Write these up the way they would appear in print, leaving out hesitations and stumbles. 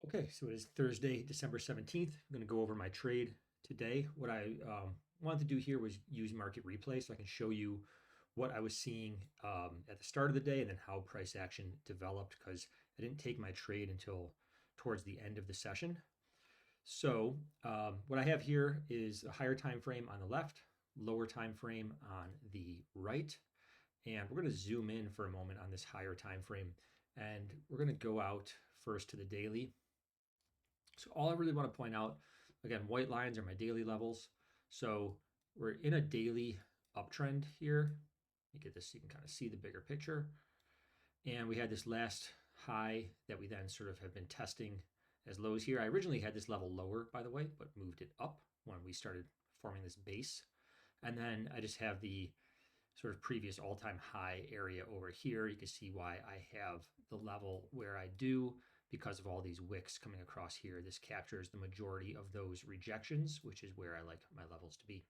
Okay, so it is Thursday, December 17th. I'm going to go over my trade today. What I wanted to do here was use market replay so I can show you what I was seeing at the start of the day and then how price action developed because I didn't take my trade until towards the end of the session. So what I have here is a higher time frame on the left, lower time frame on the right. And we're going to zoom in for a moment on this higher time frame. And we're going to go out first to the daily. So all I really want to point out, again, white lines are my daily levels. So we're in a daily uptrend here. Let me get this so you can kind of see the bigger picture. And we had this last high that we then sort of have been testing as lows here. I originally had this level lower, by the way, but moved it up when we started forming this base. And then I just have the sort of previous all-time high area over here. You can see why I have the level where I do because of all these wicks coming across here. This captures the majority of those rejections, which is where I like my levels to be.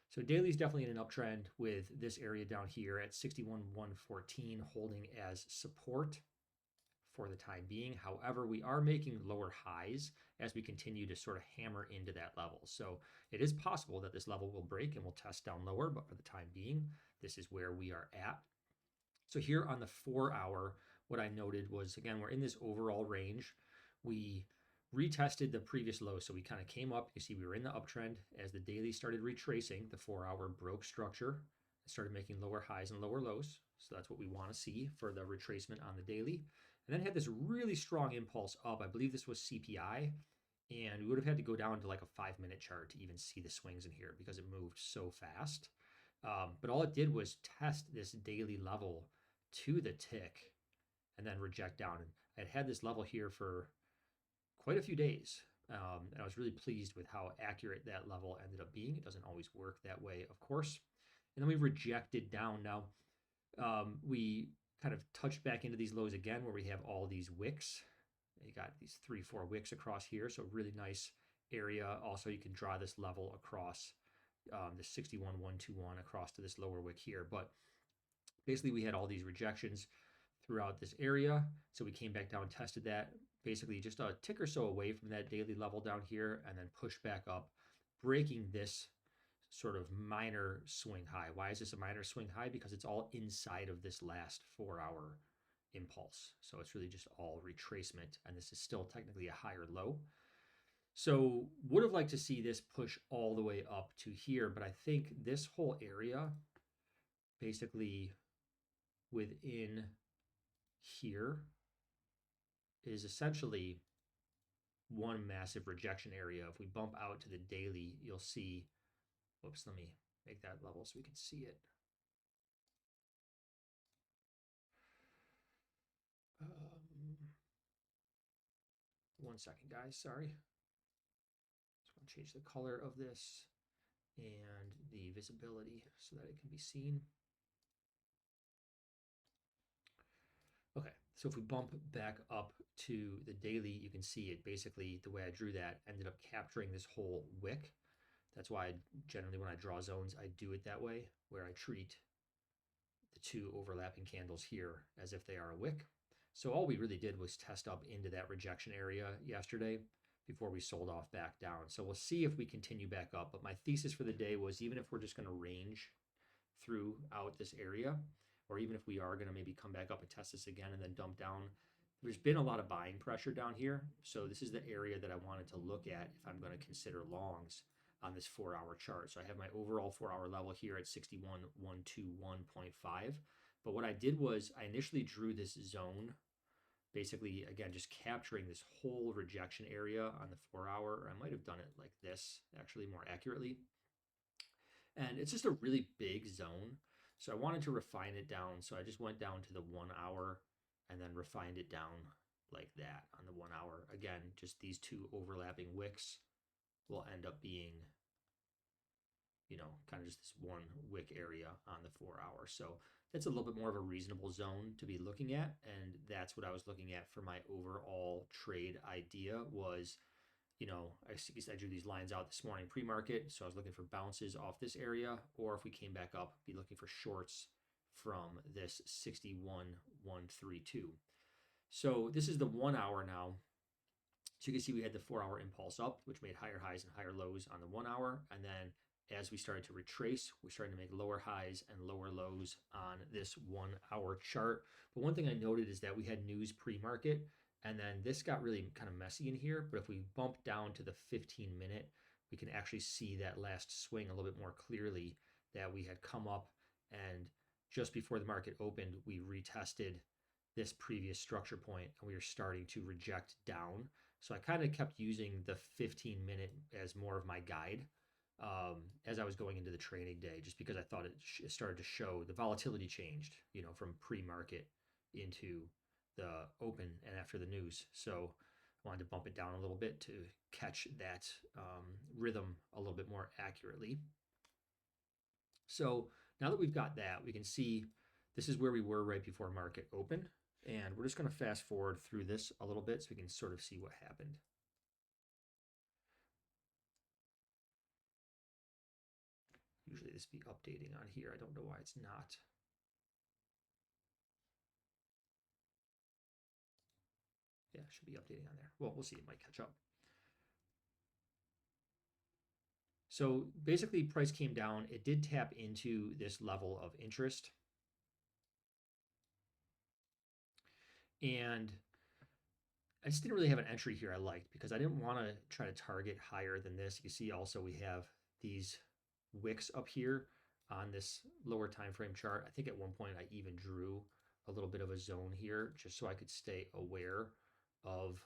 So daily is definitely in an uptrend with this area down here at 61,114 holding as support for the time being. However, we are making lower highs as we continue to sort of hammer into that level. So it is possible that this level will break and we'll test down lower, but for the time being, this is where we are at. So here on the 4 hour, what I noted was, again, we're in this overall range. We retested the previous low. So we kind of came up, you see we were in the uptrend as the daily started retracing, the 4 hour broke structure, and started making lower highs and lower lows. So that's what we want to see for the retracement on the daily. And then had this really strong impulse up. I believe this was CPI. And we would have had to go down to like a 5 minute chart to even see the swings in here because it moved so fast. But all it did was test this daily level to the tick and then reject down. And I'd had this level here for quite a few days. And I was really pleased with how accurate that level ended up being. It doesn't always work that way, of course. And then we rejected down. Now, we kind of touched back into these lows again where we have all these wicks. You got these 3, 4 wicks across here. So really nice area. Also, you can draw this level across the 61,121 across to this lower wick here. But basically, we had all these rejections throughout this area. So we came back down, tested that, basically just a tick or so away from that daily level down here, and then pushed back up, breaking this sort of minor swing high. Why is this a minor swing high? Because it's all inside of this last 4 hour impulse. So it's really just all retracement, and this is still technically a higher low. So would have liked to see this push all the way up to here, but I think this whole area basically within here is essentially one massive rejection area. If we bump out to the daily, you'll see, whoops, let me make that level so we can see it. One second, guys, sorry. Just want to change the color of this and the visibility so that it can be seen. Okay, so if we bump back up to the daily, you can see it basically, the way I drew that, ended up capturing this whole wick. That's why generally when I draw zones, I do it that way, where I treat the two overlapping candles here as if they are a wick. So all we really did was test up into that rejection area yesterday before we sold off back down. So we'll see if we continue back up. But my thesis for the day was even if we're just going to range throughout this area, or even if we are going to maybe come back up and test this again and then dump down, there's been a lot of buying pressure down here. So this is the area that I wanted to look at if I'm going to consider longs on this 4 hour chart. So I have my overall 4 hour level here at 61,121.5. But what I did was I initially drew this zone, basically, again, just capturing this whole rejection area on the 4 hour, or I might have done it like this, actually more accurately. And it's just a really big zone. So I wanted to refine it down. So I just went down to the 1 hour and then refined it down like that on the 1 hour. Again, just these two overlapping wicks will end up being, kind of just this one wick area on the 4 hour. So that's a little bit more of a reasonable zone to be looking at. And that's what I was looking at for my overall trade idea was, I drew these lines out this morning pre-market. So I was looking for bounces off this area, or if we came back up, be looking for shorts from this 61,132. So this is the 1 hour now. So you can see we had the 4 hour impulse up, which made higher highs and higher lows on the 1 hour. And then as we started to retrace, we started to make lower highs and lower lows on this 1 hour chart. But one thing I noted is that we had news pre-market, and then this got really kind of messy in here. But if we bump down to the 15-minute, we can actually see that last swing a little bit more clearly, that we had come up, and just before the market opened, we retested this previous structure point and we were starting to reject down. So I kind of kept using the 15-minute as more of my guide as I was going into the trading day, just because I thought it started to show the volatility changed, from pre-market into the open and after the news. So I wanted to bump it down a little bit to catch that rhythm a little bit more accurately. So now that we've got that, we can see this is where we were right before market open. And we're just going to fast forward through this a little bit so we can sort of see what happened. Usually this be updating on here. I don't know why it's not. Yeah, it should be updating on there. Well, we'll see. It might catch up. So basically, price came down. It did tap into this level of interest. And I just didn't really have an entry here I liked, because I didn't want to try to target higher than this. You can see also we have these wicks up here on this lower time frame chart. I think at one point I even drew a little bit of a zone here just so I could stay aware of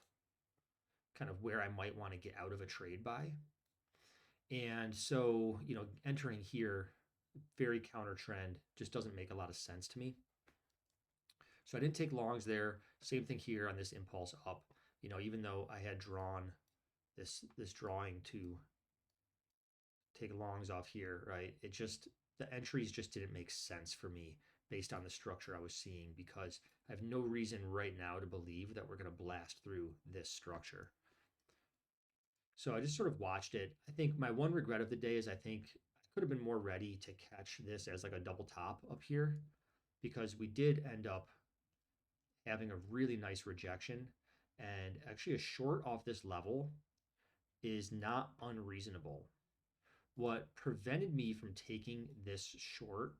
kind of where I might want to get out of a trade by. And so, entering here, very counter trend, just doesn't make a lot of sense to me. So I didn't take longs there. Same thing here on this impulse up. Even though I had drawn this drawing to take longs off here, right? The entries just didn't make sense for me based on the structure I was seeing, because I have no reason right now to believe that we're going to blast through this structure. So I just sort of watched it. I think my one regret of the day is I think I could have been more ready to catch this as like a double top up here, because we did end up having a really nice rejection, and actually a short off this level is not unreasonable. What prevented me from taking this short,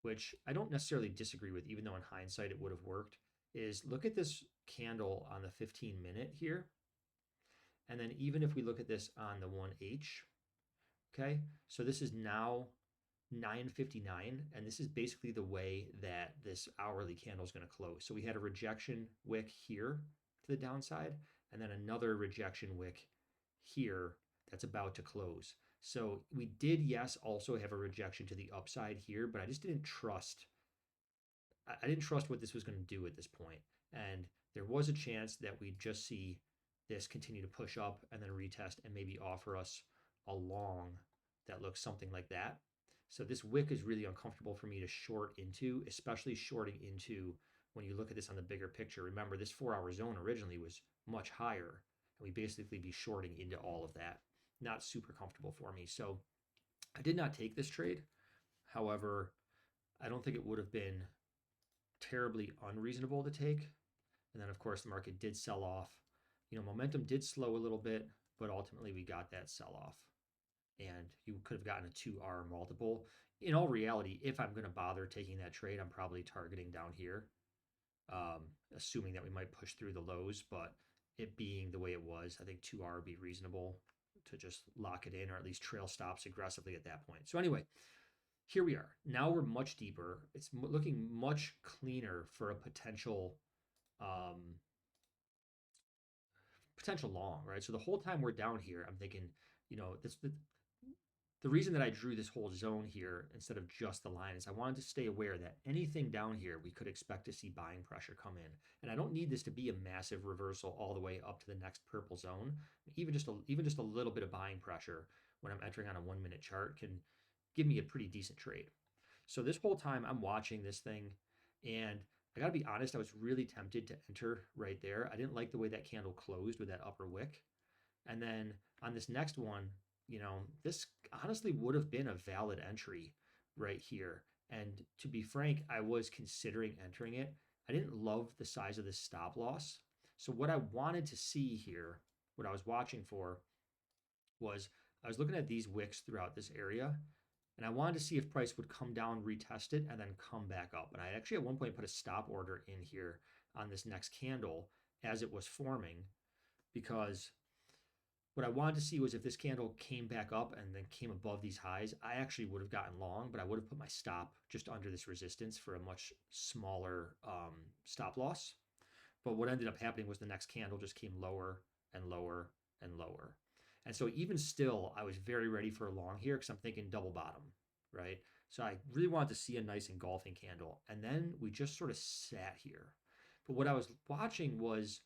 which I don't necessarily disagree with, even though in hindsight it would have worked, is look at this candle on the 15-minute here. And then even if we look at this on the 1H, okay, so this is now 9:59, and this is basically the way that this hourly candle is going to close. So we had a rejection wick here to the downside, and then another rejection wick here that's about to close. So we did, yes, also have a rejection to the upside here, but I just didn't trust. I didn't trust what this was going to do at this point. And there was a chance that we'd just see this continue to push up and then retest and maybe offer us a long that looks something like that. So this wick is really uncomfortable for me to short into, especially shorting into when you look at this on the bigger picture. Remember, this 4-hour zone originally was much higher, and we basically be shorting into all of that. Not super comfortable for me. So I did not take this trade. However, I don't think it would have been terribly unreasonable to take. And then, of course, the market did sell off. Momentum did slow a little bit, but ultimately we got that sell off. And you could have gotten a 2R multiple. In all reality, if I'm going to bother taking that trade, I'm probably targeting down here, assuming that we might push through the lows. But it being the way it was, I think 2R would be reasonable to just lock it in, or at least trail stops aggressively at that point. So anyway, here we are. Now we're much deeper. It's looking much cleaner for a potential long, right? So the whole time we're down here, I'm thinking, the reason that I drew this whole zone here instead of just the line is I wanted to stay aware that anything down here we could expect to see buying pressure come in. And I don't need this to be a massive reversal all the way up to the next purple zone. Even just a little bit of buying pressure when I'm entering on a 1-minute chart can give me a pretty decent trade. So this whole time I'm watching this thing, and I got to be honest, I was really tempted to enter right there. I didn't like the way that candle closed with that upper wick. And then on this next one, this honestly would have been a valid entry right here. And to be frank, I was considering entering it. I didn't love the size of this stop loss. So what I wanted to see here, what I was watching for was I was looking at these wicks throughout this area, and I wanted to see if price would come down, retest it, and then come back up. And I actually at one point put a stop order in here on this next candle as it was forming, because what I wanted to see was if this candle came back up and then came above these highs, I actually would have gotten long, but I would have put my stop just under this resistance for a much smaller stop loss. But what ended up happening was the next candle just came lower and lower and lower. And so even still, I was very ready for a long here because I'm thinking double bottom, right? So I really wanted to see a nice engulfing candle. And then we just sort of sat here. But what I was watching was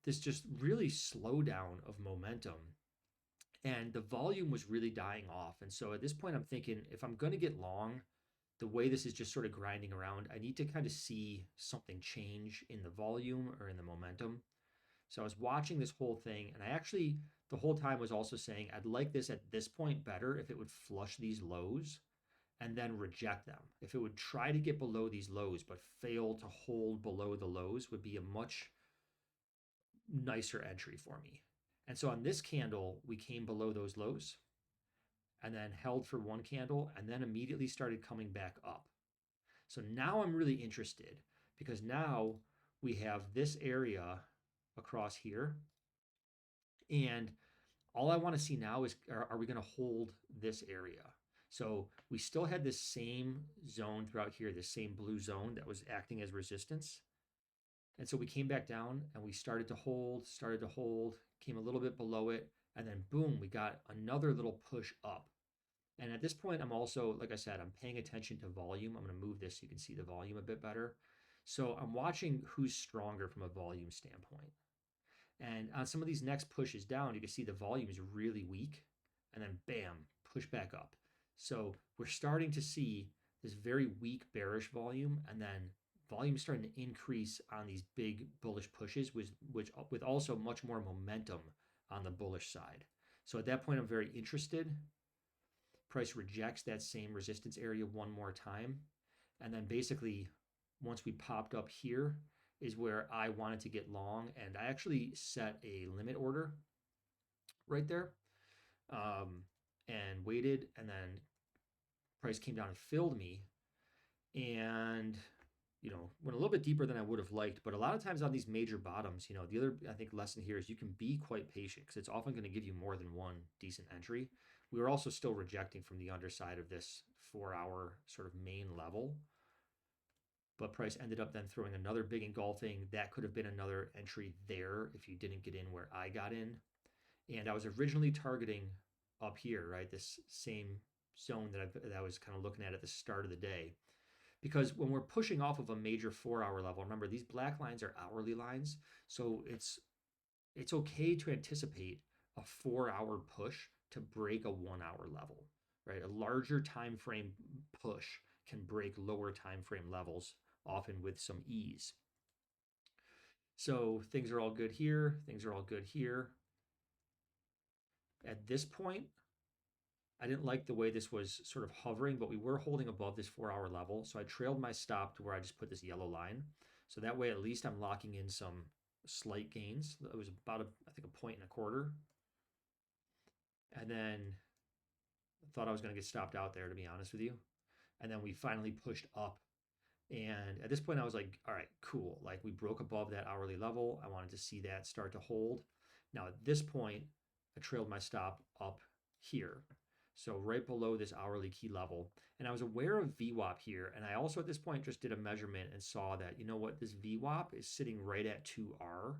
this just really slowdown of momentum. And the volume was really dying off. And so at this point, I'm thinking if I'm going to get long, the way this is just sort of grinding around, I need to kind of see something change in the volume or in the momentum. So I was watching this whole thing, and I actually, the whole time was also saying, I'd like this at this point better if it would flush these lows and then reject them. If it would try to get below these lows but fail to hold below the lows, would be a much nicer entry for me. And so on this candle, we came below those lows and then held for one candle and then immediately started coming back up. So now I'm really interested because now we have this area across here. And all I want to see now is, are we going to hold this area? So we still had this same zone throughout here, this same blue zone that was acting as resistance. And so we came back down and we started to hold, came a little bit below it. And then boom, we got another little push up. And at this point, I'm also, like I said, I'm paying attention to volume. I'm going to move this so you can see the volume a bit better. So I'm watching who's stronger from a volume standpoint. And on some of these next pushes down, you can see the volume is really weak. And then bam, push back up. So we're starting to see this very weak bearish volume, and then volume starting to increase on these big bullish pushes, which with also much more momentum on the bullish side. So at that point, I'm very interested. Price rejects that same resistance area one more time. And then basically, once we popped up here, is where I wanted to get long. And I actually set a limit order right there and waited. And then price came down and filled me. And went a little bit deeper than I would have liked. But a lot of times on these major bottoms, the other, I think, lesson here is you can be quite patient because it's often going to give you more than one decent entry. We were also still rejecting from the underside of this 4-hour sort of main level. But price ended up then throwing another big engulfing. That could have been another entry there if you didn't get in where I got in. And I was originally targeting up here, right? This same zone that I was kind of looking at the start of the day. Because when we're pushing off of a major 4-hour level, remember these black lines are hourly lines. So it's okay to anticipate a 4-hour push to break a 1-hour level, right? A larger time frame push can break lower time frame levels, often with some ease. So things are all good here. Things are all good here. At this point, I didn't like the way this was sort of hovering, but we were holding above this 4-hour level. So I trailed my stop to where I just put this yellow line. So that way, at least I'm locking in some slight gains. It was about, I think, a 1.25. And then I thought I was going to get stopped out there, to be honest with you. And then we finally pushed up. And at this point, I was like, all right, cool. Like we broke above that hourly level. I wanted to see that start to hold. Now, at this point, I trailed my stop up here. So right below this hourly key level. And I was aware of VWAP here. And I also at this point just did a measurement and saw that, this VWAP is sitting right at 2R.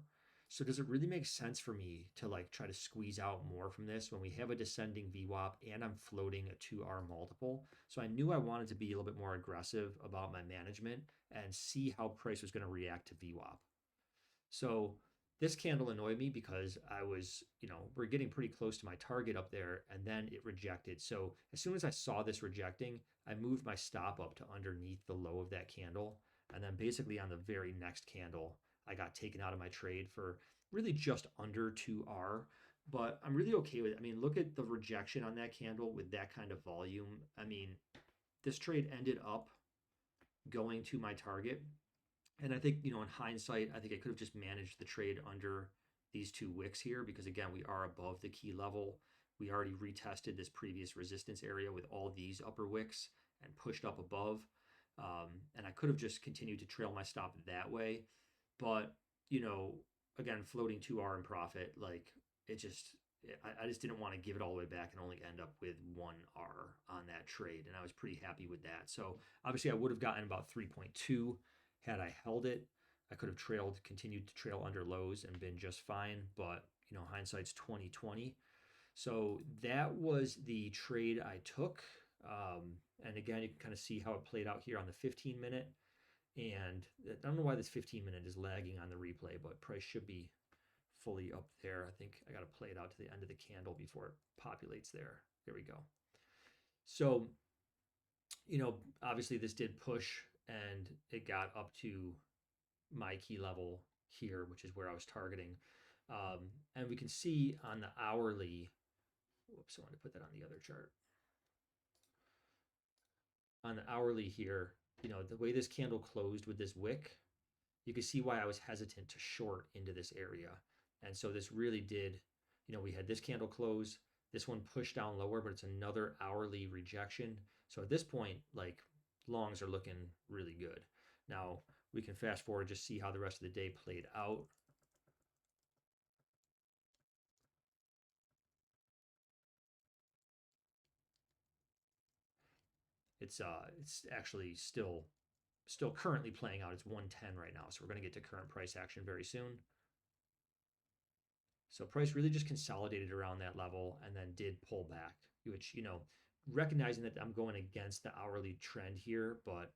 So does it really make sense for me to like try to squeeze out more from this when we have a descending VWAP and I'm floating a 2R multiple? So I knew I wanted to be a little bit more aggressive about my management and see how price was going to react to VWAP. So this candle annoyed me because I was, we're getting pretty close to my target up there and then it rejected. So as soon as I saw this rejecting, I moved my stop up to underneath the low of that candle. And then basically on the very next candle, I got taken out of my trade for really just under 2R. But I'm really okay with it. I mean, look at the rejection on that candle with that kind of volume. I mean, this trade ended up going to my target And I think, in hindsight, I think I could have just managed the trade under these two wicks here because, again, we are above the key level. We already retested this previous resistance area with all these upper wicks and pushed up above. And I could have just continued to trail my stop that way. But, you know, again, floating 2R in profit, like it just, I just didn't want to give it all the way back and only end up with 1R on that trade. And I was pretty happy with that. So obviously, I would have gotten about 3.2 had I held it. I could have continued to trail under lows and been just fine. But, hindsight's 2020. So that was the trade I took. And again, you can kind of see how it played out here on the 15-minute. And I don't know why this 15-minute is lagging on the replay, but price should be fully up there. I think I got to play it out to the end of the candle before it populates there. There we go. So, obviously this did push and it got up to my key level here, which is where I was targeting. And we can see on the hourly, whoops, I want to put that on the other chart. On the hourly here, the way this candle closed with this wick, you can see why I was hesitant to short into this area. And so this really did, we had this candle close, this one pushed down lower, but it's another hourly rejection. So at this point, like longs are looking really good. Now we can fast forward, just see how the rest of the day played out. It's actually still currently playing out. It's 110 right now. So we're going to get to current price action very soon. So price really just consolidated around that level and then did pull back, which, recognizing that I'm going against the hourly trend here, but,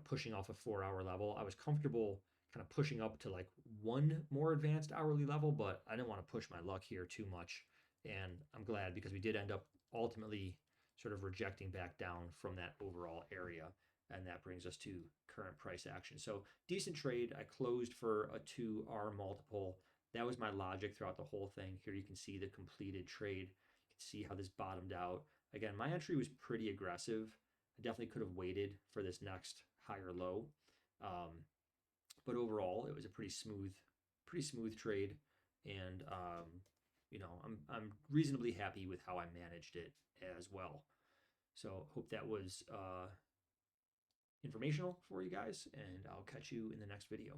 pushing off a 4-hour level, I was comfortable kind of pushing up to like one more advanced hourly level, but I didn't want to push my luck here too much. And I'm glad because we did end up ultimately sort of rejecting back down from that overall area. And that brings us to current price action. So decent trade. I closed for a 2R multiple. That was my logic throughout the whole thing. Here you can see the completed trade. You can see how this bottomed out. Again, my entry was pretty aggressive. I definitely could have waited for this next higher low. But overall, it was a pretty smooth trade. And, I'm reasonably happy with how I managed it as well. So hope that was informational for you guys, and I'll catch you in the next video.